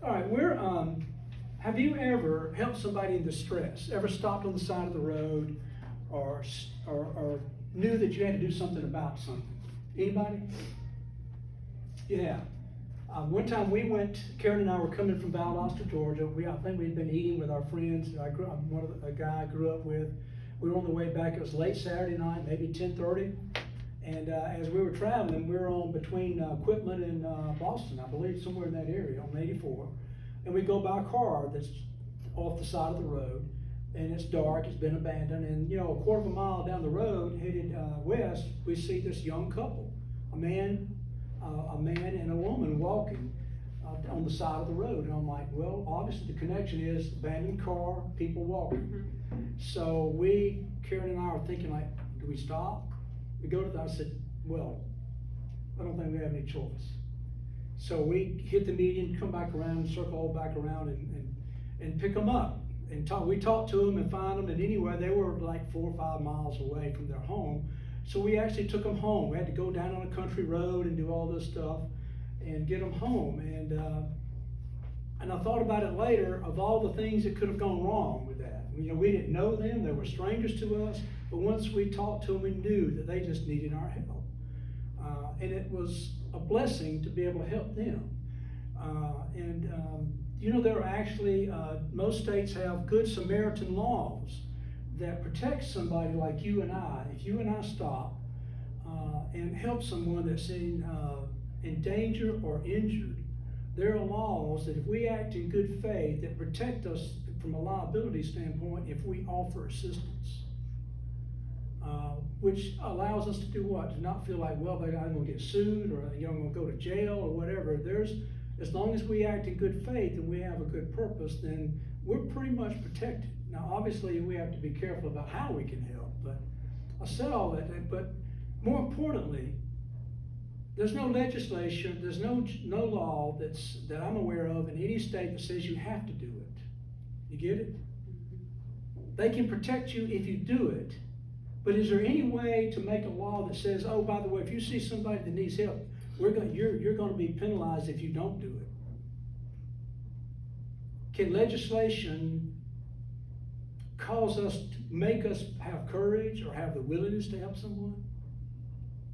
All right, have you ever helped somebody in distress? Ever stopped on the side of the road or knew that you had to do something about something? Anybody? Yeah. One time Karen and I were coming from Valdosta, Georgia. I think we'd been eating with our friends. A guy I grew up with. We were on the way back. It was late Saturday night, maybe 10:30. And as we were traveling, we were on between Quitman and Boston, I believe, somewhere in that area on 84. And we go by a car that's off the side of the road, and it's dark, it's been abandoned, and a quarter of a mile down the road, headed west, we see this young couple, a man and a woman walking on the side of the road. And I'm like, well, obviously the connection is abandoned car, people walking. So Karen and I are thinking, like, do we stop? We go to I said, well, I don't think we have any choice. So we hit the median, come back around, circle all back around and pick them up. And we talked to them and find them. And anyway, they were like 4 or 5 miles away from their home. So we actually took them home. We had to go down on a country road and do all this stuff and get them home. And I thought about it later of all the things that could have gone wrong with that. We didn't know them. They were strangers to us. But once we talked to them, we knew that they just needed our help. And it was a blessing to be able to help them. There are actually, most states have Good Samaritan laws that protect somebody like you and I. If you and I stop and help someone that's in danger or injured, there are laws that if we act in good faith that protect us from a liability standpoint if we offer assistance. Which allows us to do what? To not feel like, well, I'm going to get sued or I'm going to go to jail or whatever. As long as we act in good faith and we have a good purpose, then we're pretty much protected. Now, obviously, we have to be careful about how we can help. But I said all that. But more importantly, there's no legislation, there's no law that I'm aware of in any state that says you have to do it. You get it? They can protect you if you do it. But is there any way to make a law that says, oh, by the way, if you see somebody that needs help, you're going to be penalized if you don't do it? Can legislation make us have courage or have the willingness to help someone?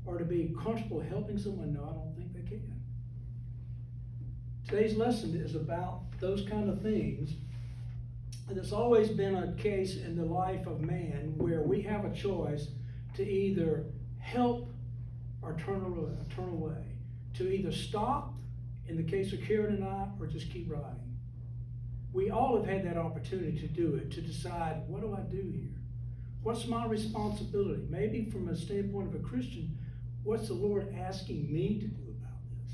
Or to be comfortable helping someone? No, I don't think they can. Today's lesson is about those kind of things. And it's always been a case in the life of man where we have a choice to either help or turn away. To either stop, in the case of Karen and I, or just keep riding. We all have had that opportunity to do it, to decide, what do I do here? What's my responsibility? Maybe from a standpoint of a Christian, what's the Lord asking me to do about this?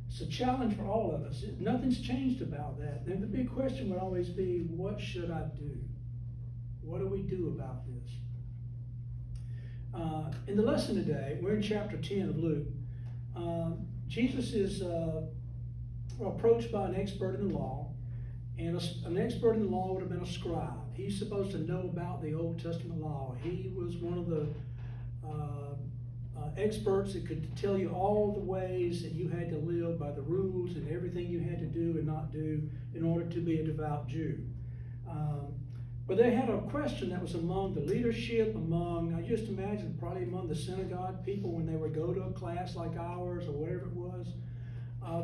It's a challenge for all of us. Nothing's changed about that. And the big question would always be, what should I do? What do we do about this? In the lesson today, we're in chapter 10 of Luke. Jesus is approached by an expert in the law, and an expert in the law would have been a scribe. He's supposed to know about the Old Testament law. He was one of the experts that could tell you all the ways that you had to live by the rules and everything you had to do and not do in order to be a devout Jew. But they had a question that was among the leadership, I just imagine probably among the synagogue people when they would go to a class like ours or whatever it was,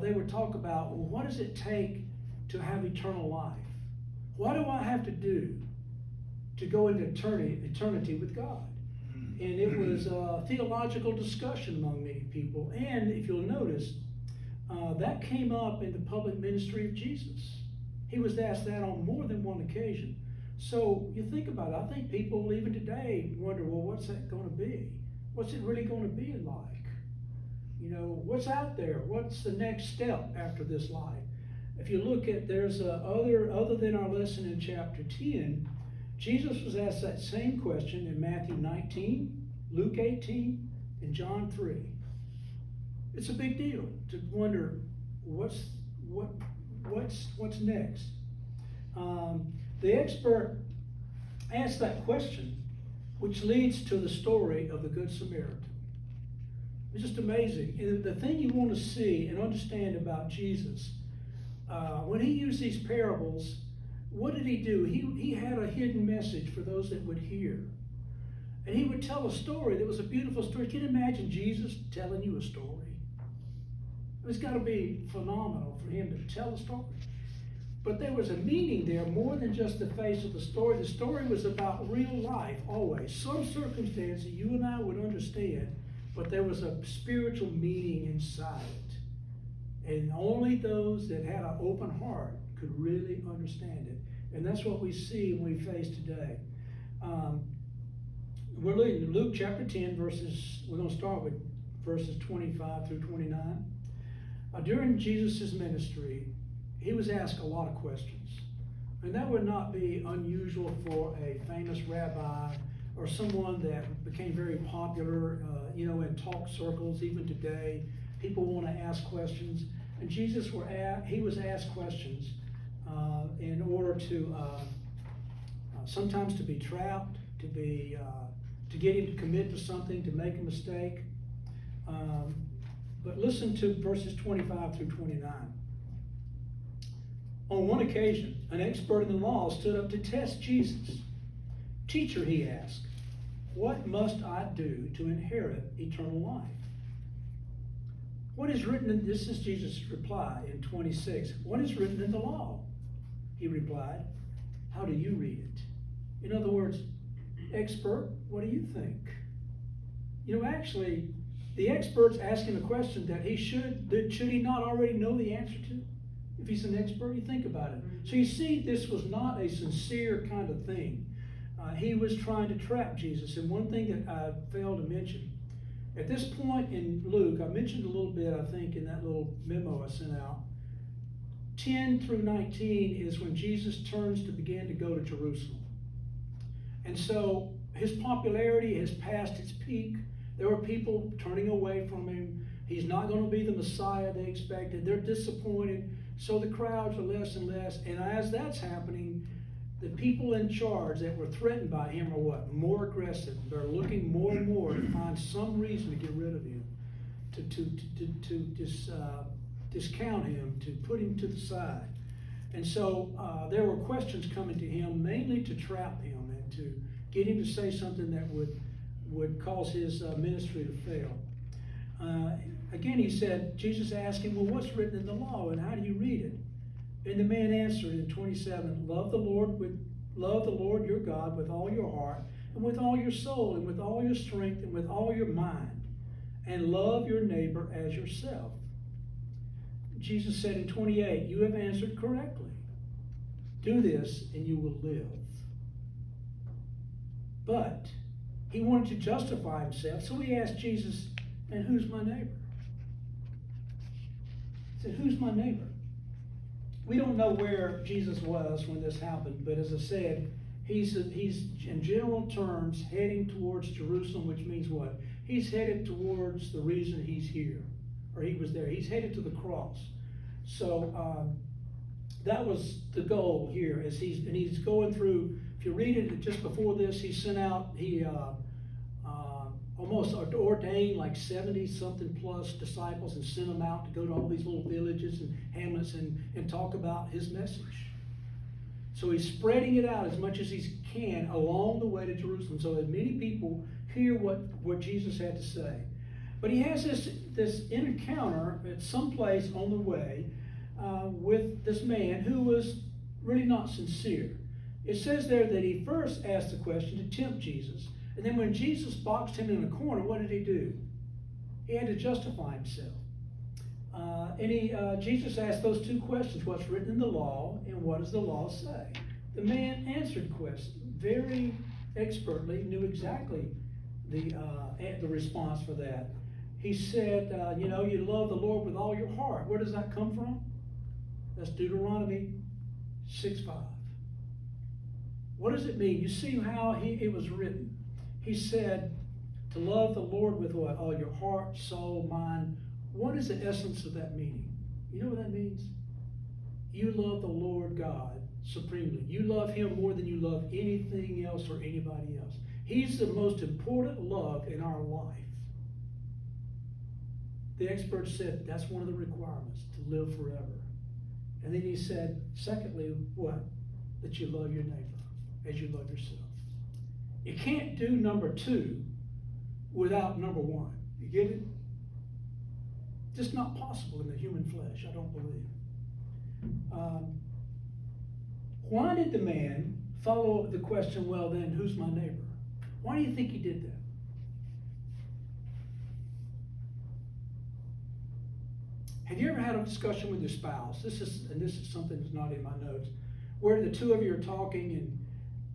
they would talk about, well, what does it take to have eternal life? What do I have to do to go into eternity with God? And it was a theological discussion among many people. And if you'll notice, that came up in the public ministry of Jesus. He was asked that on more than one occasion. So you think about it. I think people even today wonder, well, what's that going to be? What's it really going to be like? What's out there? What's the next step after this life? If you look at, there's other than our lesson in chapter 10, Jesus was asked that same question in Matthew 19, Luke 18, and John 3. It's a big deal to wonder what's next. The expert asked that question, which leads to the story of the Good Samaritan. It's just amazing. And the thing you want to see and understand about Jesus, when he used these parables, what did he do? He had a hidden message for those that would hear. And he would tell a story that was a beautiful story. Can you imagine Jesus telling you a story? It's got to be phenomenal for him to tell a story. But there was a meaning there more than just the face of the story. The story was about real life, always. Some circumstance that you and I would understand, but there was a spiritual meaning inside it. And only those that had an open heart could really understand it. And that's what we see and we face today. We're looking at Luke chapter 10, we're going to start with verses 25 through 29. During Jesus' ministry, he was asked a lot of questions. And that would not be unusual for a famous rabbi or someone that became very popular, in talk circles, even today. People want to ask questions. And Jesus was asked questions in order to sometimes to be trapped, to get him to commit to something, to make a mistake. But listen to verses 25 through 29. On one occasion, an expert in the law stood up to test Jesus. "Teacher," he asked, "what must I do to inherit eternal life?" "What is written in," this is Jesus' reply in 26. "What is written in the law?" He replied, "How do you read it?" In other words, expert, what do you think? Actually, the expert's asking a question that should he not already know the answer to? If he's an expert, you think about it. So you see, this was not a sincere kind of thing. He was trying to trap Jesus. And one thing that I failed to mention, at this point in Luke, I mentioned a little bit, I think, in that little memo I sent out. 10 through 19 is when Jesus turns to begin to go to Jerusalem. And so his popularity has passed its peak. There were people turning away from him. He's not going to be the Messiah they expected. They're disappointed. So the crowds are less and less. And as that's happening, the people in charge that were threatened by him are what? More aggressive. They're looking more and more to find some reason to get rid of him, to discount him, to put him to the side. And so there were questions coming to him, mainly to trap him and to get him to say something that would cause his ministry to fail. Again, Jesus asked him, "Well, what's written in the law and how do you read it?" And the man answered in 27, love the Lord your God with all your heart and with all your soul and with all your strength and with all your mind, and love your neighbor as yourself." Jesus said in 28, "You have answered correctly. Do this and you will live." But he wanted to justify himself, so he asked Jesus, "And who's my neighbor?" He said, "Who's my neighbor?" We don't know where Jesus was when this happened, but as I said, he's in general terms heading towards Jerusalem, which means what? He's headed towards the reason he's here, or he was there. He's headed to the cross. So that was the goal here. He's going through. If you read it just before this, he almost ordained like 70-something plus disciples and sent them out to go to all these little villages and hamlets and talk about his message. So he's spreading it out as much as he can along the way to Jerusalem so that many people hear what Jesus had to say. But he has this encounter at some place on the way with this man who was really not sincere. It says there that he first asked the question to tempt Jesus. And then when Jesus boxed him in a corner, what did he do? He had to justify himself. Jesus asked those two questions, what's written in the law and what does the law say? The man answered questions very expertly, knew exactly the response for that. He said, you love the Lord with all your heart. Where does that come from? That's Deuteronomy 6:5. What does it mean? You see how it was written. He said to love the Lord with what? All your heart, soul, mind. What is the essence of that meaning? You know what that means? You love the Lord God supremely. You love him more than you love anything else or anybody else. He's the most important love in our life. The experts said that's one of the requirements, to live forever. And then he said, secondly, what? That you love your neighbor as you love yourself. You can't do number 2 without number 1. You get it? Just not possible in the human flesh, I don't believe. Why did the man follow the question, well then, who's my neighbor? Why do you think he did that? Have you ever had a discussion with your spouse? This is something that's not in my notes, where the two of you are talking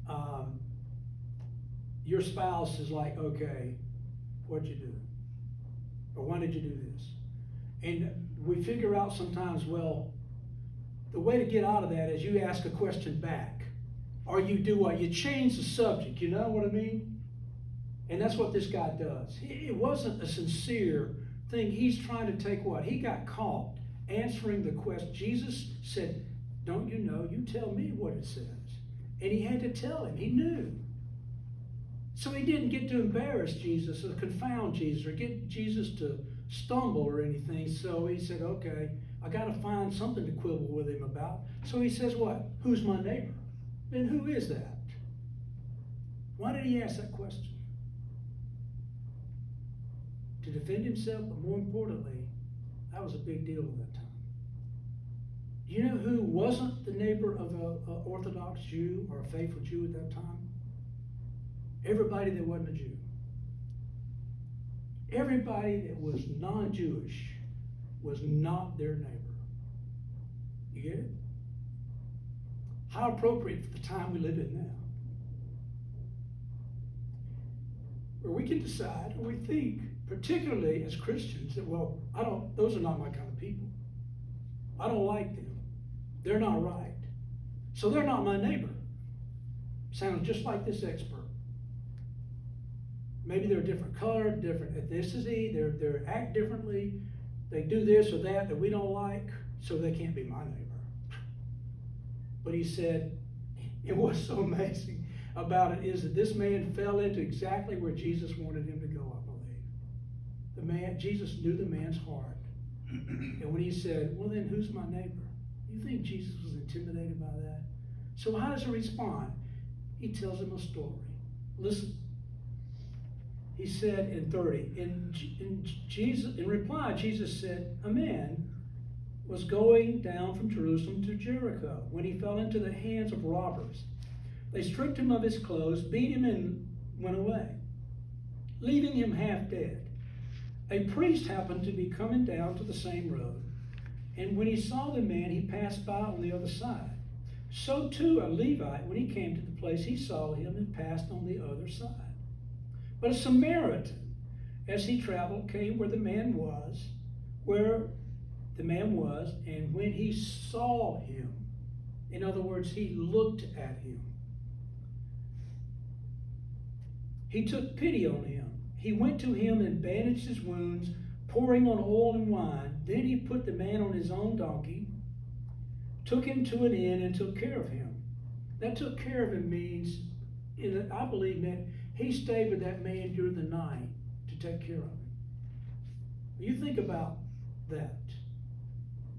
and your spouse is like, okay, what'd you do? Or why did you do this? And we figure out sometimes, well, the way to get out of that is you ask a question back. Or you do what? You change the subject, you know what I mean? And that's what this guy does. It wasn't a sincere thing. He's trying to take what? He got caught answering the question. Jesus said, don't you know? You tell me what it says. And he had to tell him. He knew. So he didn't get to embarrass Jesus or confound Jesus or get Jesus to stumble or anything. So he said, okay, I got to find something to quibble with him about. So he says what? Who's my neighbor? And who is that? Why did he ask that question? To defend himself, but more importantly, that was a big deal at that time. Do you know who wasn't the neighbor of an Orthodox Jew or a faithful Jew at that time? Everybody that wasn't a Jew. Everybody that was non-Jewish was not their neighbor. You get it? How appropriate for the time we live in now. Where we can decide, or we think, particularly as Christians, that, well, those are not my kind of people. I don't like them. They're not right. So they're not my neighbor. Sounds just like this expert. Maybe they're a different color, different ethnicity, they act differently, they do this or that we don't like, so they can't be my neighbor. But he said, and what's so amazing about it is that this man fell into exactly where Jesus wanted him to go, I believe. Jesus knew the man's heart. And when he said, well then, who's my neighbor? You think Jesus was intimidated by that? So how does he respond? He tells him a story. Listen. He said in 30, in reply, Jesus said, a man was going down from Jerusalem to Jericho when he fell into the hands of robbers. They stripped him of his clothes, beat him, and went away, leaving him half dead. A priest happened to be coming down to the same road, and when he saw the man, he passed by on the other side. So too a Levite, when he came to the place, he saw him and passed on the other side. But a Samaritan, as he traveled, came where the man was, and when he saw him, in other words, he looked at him, he took pity on him. He went to him and bandaged his wounds, pouring on oil and wine. Then he put the man on his own donkey, took him to an inn, and took care of him. That took care of him means, I believe, meant he stayed with that man during the night to take care of him. You think about that.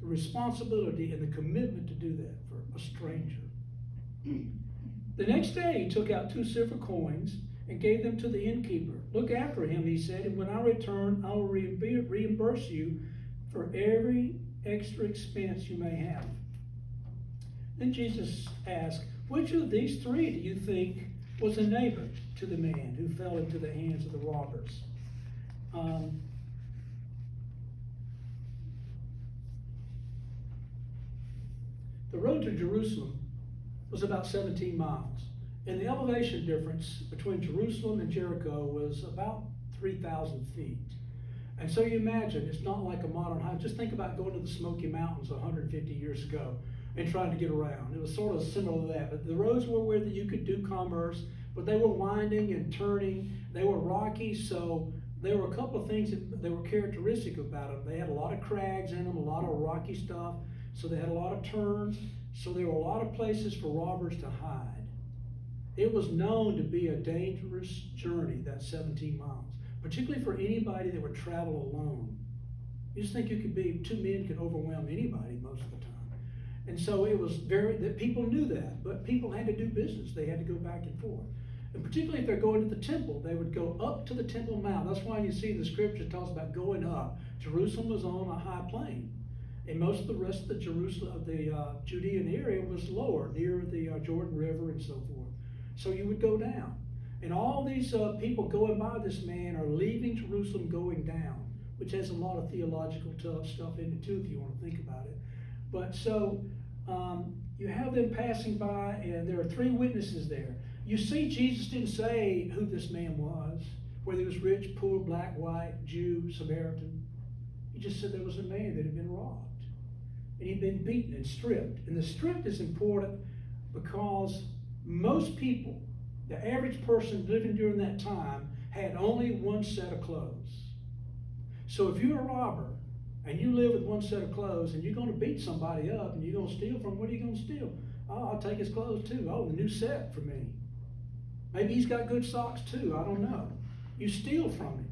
The responsibility and the commitment to do that for a stranger. The next day he took out 2 silver coins and gave them to the innkeeper. Look after him, he said, and when I return, I will reimburse you for every extra expense you may have. Then Jesus asked, which of these 3 do you think was a neighbor to the man who fell into the hands of the robbers? The road to Jerusalem was about 17 miles. And the elevation difference between Jerusalem and Jericho was about 3,000 feet. And so you imagine, it's not like a modern highway. Just think about going to the Smoky Mountains 150 years ago and trying to get around. It was sort of similar to that. But the roads were where you could do commerce, but they were winding and turning. They were rocky, so there were a couple of things that were characteristic about them. They had a lot of crags in them, a lot of rocky stuff, so they had a lot of turns, so there were a lot of places for robbers to hide. It was known to be a dangerous journey, that 17 miles, particularly for anybody that would travel alone. You just think 2 men could overwhelm anybody most of the time. And so it was that people knew that, but people had to do business. They had to go back and forth. And particularly if they're going to the temple, they would go up to the Temple Mount. That's why you see the scripture talks about going up. Jerusalem was on a high plain. And most of the rest of the Judean area was lower, near the Jordan River and so forth. So you would go down. And all these people going by this man are leaving Jerusalem going down, which has a lot of theological stuff in it too, if you want to think about it. But so you have them passing by, and there are three witnesses there. You see, Jesus didn't say who this man was, whether he was rich, poor, black, white, Jew, Samaritan. He just said there was a man that had been robbed. And he'd been beaten and stripped. And the stripped is important because most people, the average person living during that time, had only one set of clothes. So if you're a robber and you live with one set of clothes and you're going to beat somebody up and you're going to steal from, what are you going to steal? Oh, I'll take his clothes too. Oh, the new set for me. Maybe he's got good socks too. I don't know. You steal from him.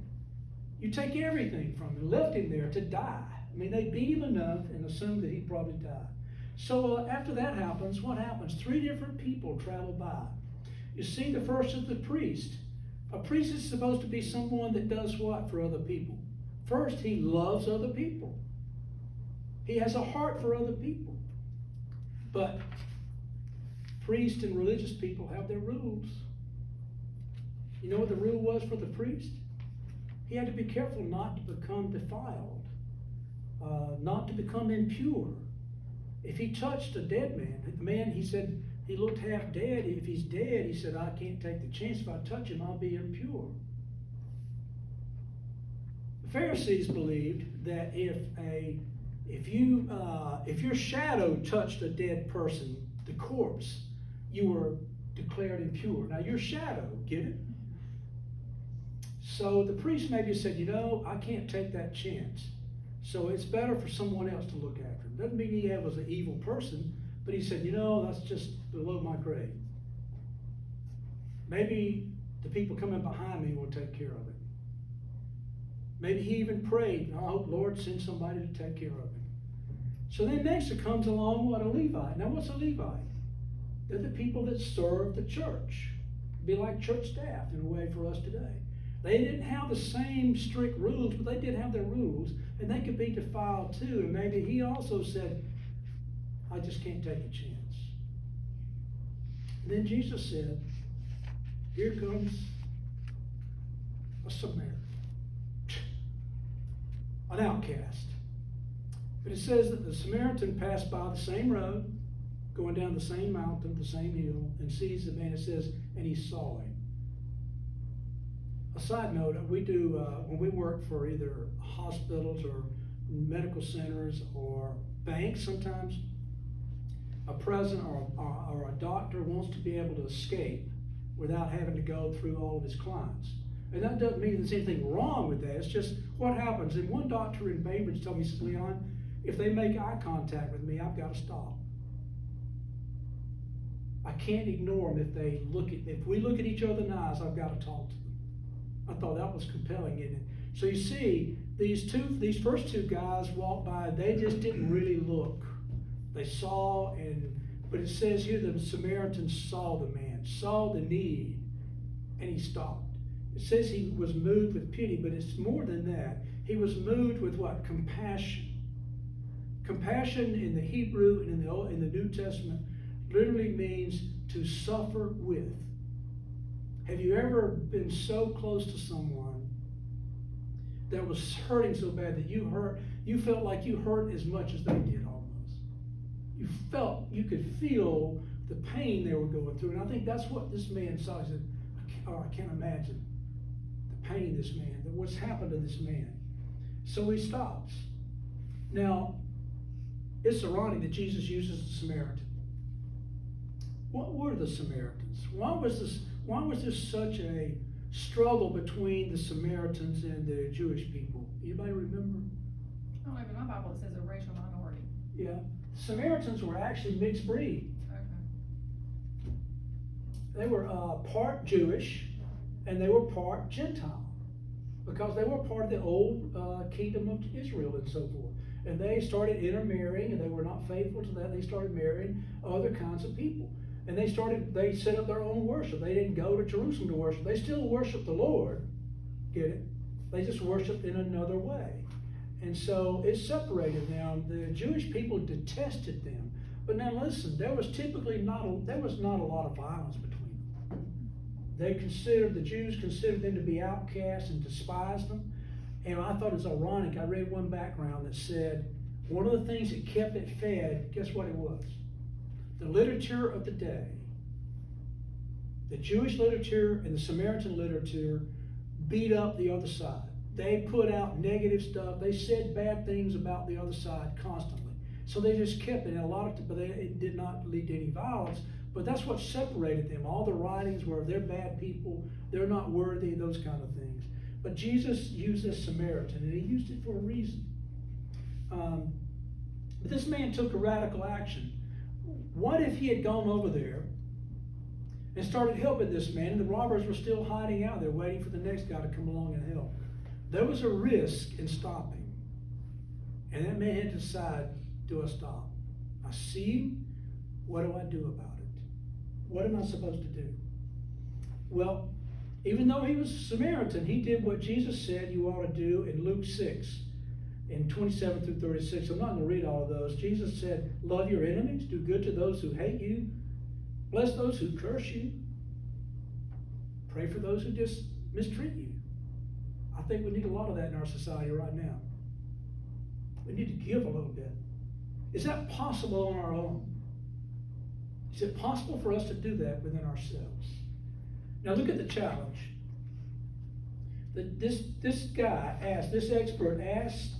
You take everything from him. Left him there to die. I mean, they beat him enough and assumed that he'd probably die. So after that happens, what happens? Three different people travel by. You see, the first is the priest. A priest is supposed to be someone that does what for other people? First, he loves other people. He has a heart for other people. But priests and religious people have their rules. You know what the rule was for the priest? He had to be careful not to become defiled, not to become impure. If he touched a dead man, the man, he said, he looked half dead. If he's dead, he said, I can't take the chance. If I touch him, I'll be impure. The Pharisees believed that if your shadow touched a dead person, the corpse, you were declared impure. Now your shadow, get it? So the priest maybe said, I can't take that chance. So it's better for someone else to look after him. Doesn't mean he was an evil person, but he said, that's just below my grade. Maybe the people coming behind me will take care of it. Maybe he even prayed, I hope, Lord, send somebody to take care of him. So then next it comes along, a Levite. Now what's a Levite? They're the people that serve the church. It'd be like church staff in a way for us today. They didn't have the same strict rules, but they did have their rules, and they could be defiled too. And maybe he also said, I just can't take a chance. And then Jesus said, here comes a Samaritan, an outcast. But it says that the Samaritan passed by the same road, going down the same mountain, the same hill, and sees the man. It says, and he saw him. A side note, we do, when we work for either hospitals or medical centers or banks sometimes, a president or a doctor wants to be able to escape without having to go through all of his clients. And that doesn't mean there's anything wrong with that. It's just what happens. And one doctor in Bainbridge told me, he says, Leon, if they make eye contact with me, I've got to stop. I can't ignore them if we look at each other in the eyes, I've got to talk to them. I thought that was compelling, isn't it? So you see, these first two guys walked by, they just didn't really look. They saw, but it says here the Samaritan saw the man, saw the need, and he stopped. It says he was moved with pity, but it's more than that. He was moved with what? Compassion. Compassion in the Hebrew and in the New Testament literally means to suffer with. Have you ever been so close to someone that was hurting so bad that you felt like you hurt as much as they did almost? You could feel the pain they were going through. And I think that's what this man saw. He said, I can't imagine the pain this man, that what's happened to this man. So he stops. Now, it's ironic that Jesus uses the Samaritan. What were the Samaritans? Why was there such a struggle between the Samaritans and the Jewish people? Anybody remember? Oh, in my Bible it says a racial minority. Yeah. Samaritans were actually mixed breed. Okay. They were part Jewish and they were part Gentile because they were part of the old kingdom of Israel and so forth. and they started intermarrying, and they were not faithful to that. They started marrying other kinds of people. And they set up their own worship. They didn't go to Jerusalem to worship. They still worshiped the Lord. Get it? They just worshiped in another way. And so it separated them. The Jewish people detested them. But now listen, there was not a lot of violence between them. The Jews considered them to be outcasts and despised them. And I thought it was ironic. I read one background that said one of the things that kept it fed, guess what it was? The literature of the day. The Jewish literature and the Samaritan literature beat up the other side. They put out negative stuff. They said bad things about the other side constantly. So they just kept it. And it did not lead to any violence. But that's what separated them. All the writings were they're bad people, they're not worthy, those kind of things. But Jesus used this Samaritan, and he used it for a reason. But this man took a radical action. What if he had gone over there and started helping this man, and the robbers were still hiding out there waiting for the next guy to come along and help? There was a risk in stopping. And that man had to decide, do I stop? I see him. What do I do about it? What am I supposed to do? Well, even though he was a Samaritan, he did what Jesus said you ought to do in Luke 6, in 27 through 36. I'm not going to read all of those. Jesus said, love your enemies, do good to those who hate you, bless those who curse you, pray for those who just mistreat you. I think we need a lot of that in our society right now. We need to give a little bit. Is that possible on our own? Is it possible for us to do that within ourselves? Now look at the challenge. This expert asked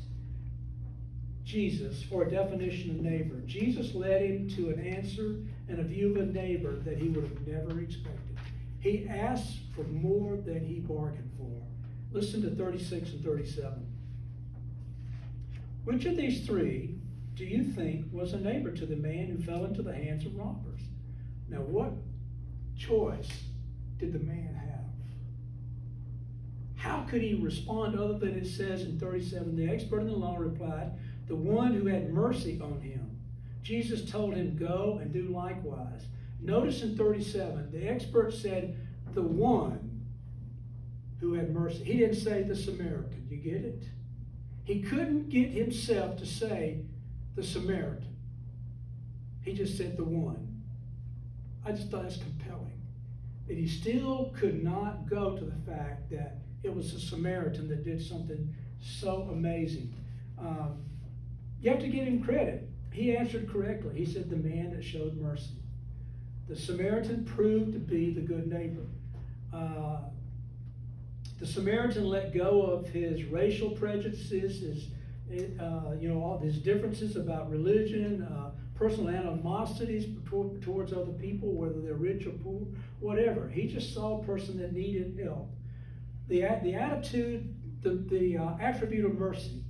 Jesus for a definition of neighbor. Jesus led him to an answer and a view of a neighbor that he would have never expected. He asked for more than he bargained for. Listen to 36 and 37. Which of these three do you think was a neighbor to the man who fell into the hands of robbers? Now, what choice did the man have? How could he respond other than it says in 37, the expert in the law replied, the one who had mercy on him. Jesus told him, go and do likewise. Notice in 37, the expert said, the one who had mercy. He didn't say the Samaritan. You get it? He couldn't get himself to say the Samaritan. He just said the one. I just thought that's compelling. That he still could not go to the fact that it was a Samaritan that did something so amazing. You have to give him credit. He answered correctly. He said the man that showed mercy. The Samaritan proved to be the good neighbor. The Samaritan let go of his racial prejudices, all his differences about religion, personal animosities towards other people, whether they're rich or poor, whatever. He just saw a person that needed help. The attitude, the attribute of mercy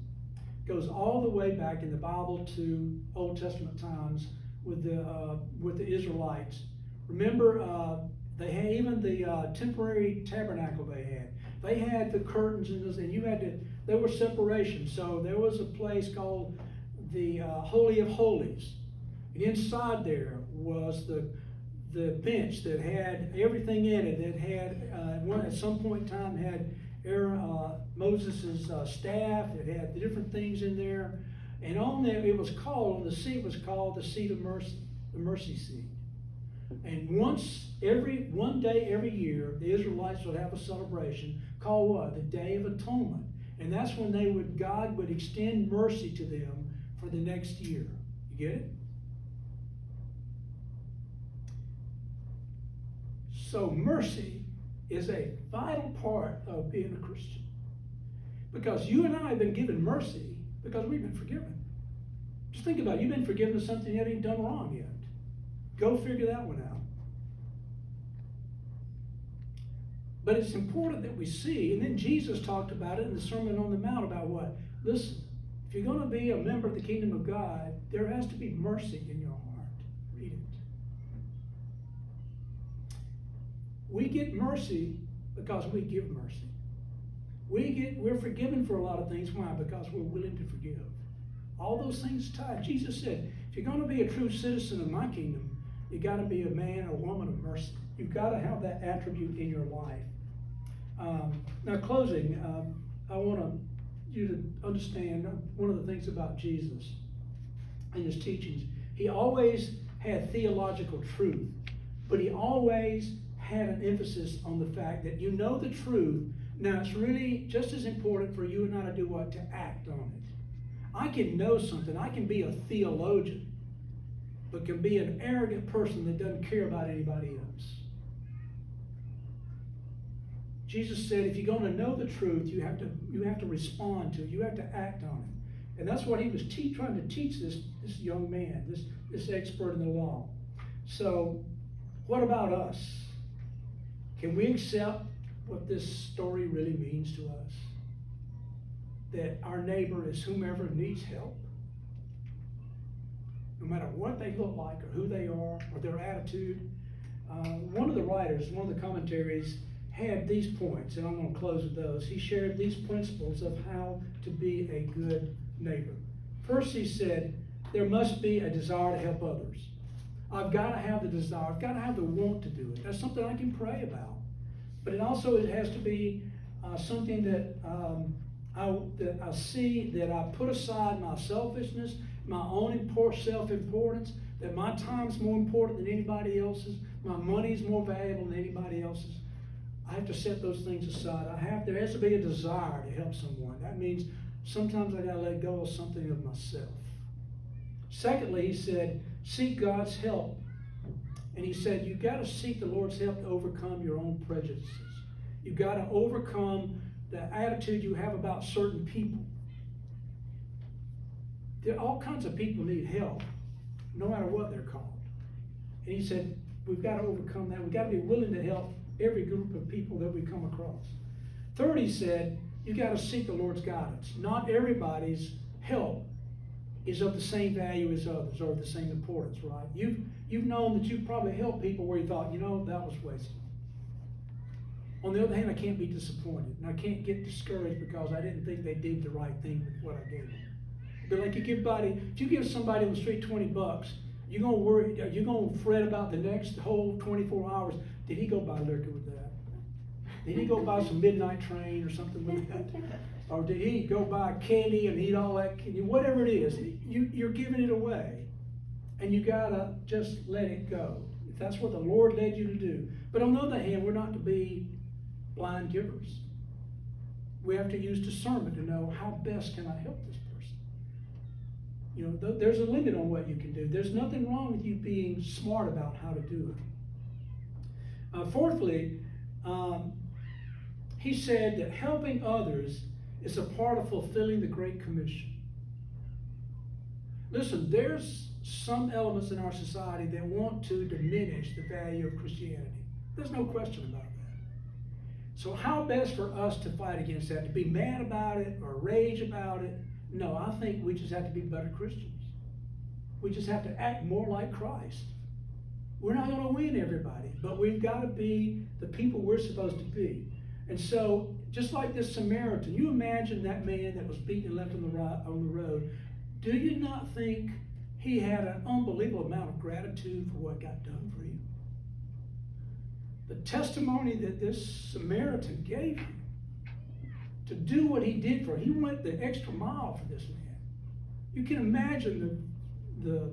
goes all the way back in the Bible to Old Testament times with the Israelites. Remember, they had even the temporary tabernacle they had. They had the curtains and you had to. There was separation. So there was a place called the Holy of Holies, and inside there was the bench that had everything in it. It had at some point in time had Moses' staff. It had the different things in there, and on there the seat was called the seat of mercy, the mercy seat. And one day every year, the Israelites would have a celebration called what? The Day of Atonement. And that's when God would extend mercy to them for the next year. You get it? So mercy is a vital part of being a Christian. Because you and I have been given mercy because we've been forgiven. Just think about it. You've been forgiven of something you haven't done wrong yet. Go figure that one out. But it's important that we see, and then Jesus talked about it in the Sermon on the Mount about what? Listen, if you're going to be a member of the kingdom of God, there has to be mercy in your heart. Read it. We get mercy because we give mercy. We're forgiven for a lot of things. Why? Because we're willing to forgive. All those things tied. Jesus said, if you're going to be a true citizen of my kingdom, you got to be a man or woman of mercy. You've got to have that attribute in your life. Now, closing, I want you to understand one of the things about Jesus and his teachings. He always had theological truth, but he always had an emphasis on the fact that you know the truth. Now, it's really just as important for you and I to do what? To act on it. I can know something. I can be a theologian, but can be an arrogant person that doesn't care about anybody else. Jesus said, if you're going to know the truth, you have to respond to it. You have to act on it. And that's what he was trying to teach this young man, this expert in the law. So, what about us? Can we accept what this story really means to us? That our neighbor is whomever needs help, no matter what they look like or who they are or their attitude. One of the writers, one of the commentaries, had these points, and I'm going to close with those. He shared these principles of how to be a good neighbor. First, he said, there must be a desire to help others. I've got to have the desire. I've got to have the want to do it. That's something I can pray about. But it has to be something that I see, that I put aside my selfishness, my own self-importance, that my time's more important than anybody else's, my money's more valuable than anybody else's. I have to set those things aside. There has to be a desire to help someone. That means sometimes I got to let go of something of myself. Secondly, he said, seek God's help. And he said, you've got to seek the Lord's help to overcome your own prejudices. You've got to overcome the attitude you have about certain people. All kinds of people need help, no matter what they're called. And he said, we've got to overcome that. We've got to be willing to help every group of people that we come across. Third, he said, you've got to seek the Lord's guidance. Not everybody's help is of the same value as others or of the same importance, right? You've known that you've probably helped people where you thought, that was wasted. On the other hand, I can't be disappointed, and I can't get discouraged because I didn't think they did the right thing with what I gave them. But like if you give somebody on the street $20, you're gonna worry, you're gonna fret about the next whole 24 hours. Did he go buy liquor with that? Did he go buy some midnight train or something with that? Or did he go buy candy and eat all that candy? Whatever it is, you're giving it away. And you gotta just let it go. If that's what the Lord led you to do. But on the other hand, we're not to be blind givers. We have to use discernment to know how best can I help this person. There's a limit on what you can do. There's nothing wrong with you being smart about how to do it. Fourthly, he said that helping others is a part of fulfilling the Great Commission. Listen, there's some elements in our society that want to diminish the value of Christianity. There's no question about that. So how best for us to fight against that? To be mad about it or rage about it? No, I think we just have to be better Christians. We just have to act more like Christ. We're not going to win everybody, but we've got to be the people we're supposed to be. And so, just like this Samaritan, you imagine that man that was beaten and left on the road. Do you not think he had an unbelievable amount of gratitude for what got done for him? The testimony that this Samaritan gave him to do what he did for him, he went the extra mile for this man. You can imagine the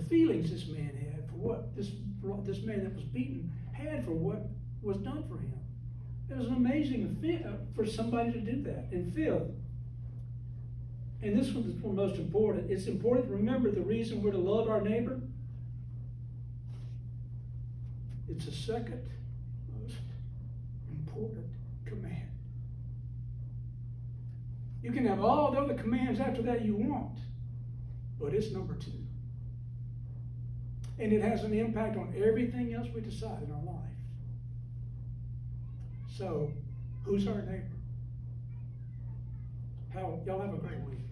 feelings this man had for what this man that was beaten had for what was done for him. It was an amazing for somebody to do that. And fifth, and this one is the most important, it's important to remember the reason we're to love our neighbor. It's the second most important command. You can have all the other commands after that you want, but it's number 2. And it has an impact on everything else we decide in our life. So, who's our neighbor? Y'all have a great week.